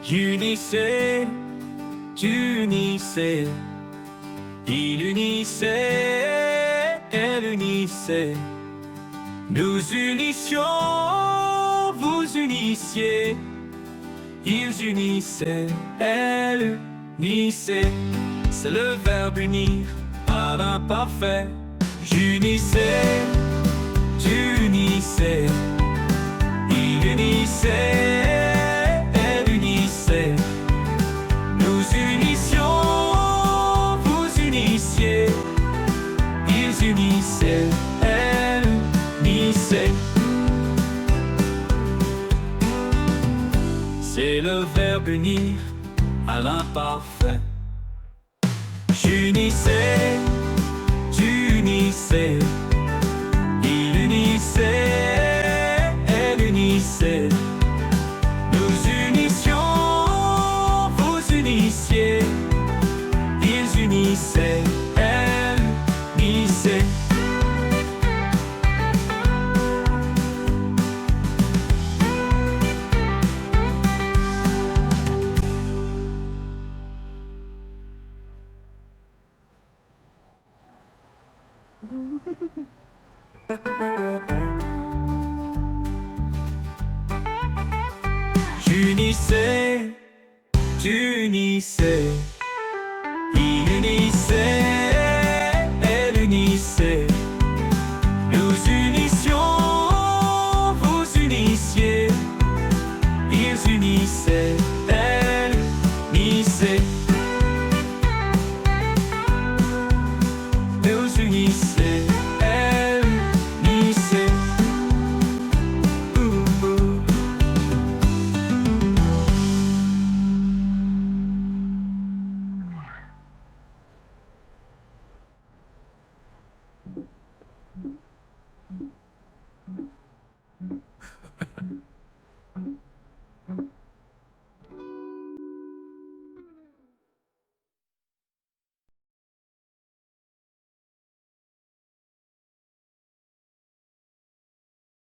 Unissez, unissez, il unissait, elle unissait. Nous unissions, vous unissiez, ils unissaient, elle unissait. C'est le verbe unir à l'imparfait. J'unissais, tu unissais, il unissait, elle unissait. Nous unissions, vous unissiez, ils unissaient, elle unissait. C'est le verbe unir à l'imparfait. J'unissais, tu unissais, il unissait, elle unissait. Nous unissions, vous unissiez, ils unissaient, elle unissait. J'unissais, tu unissais, il unissait.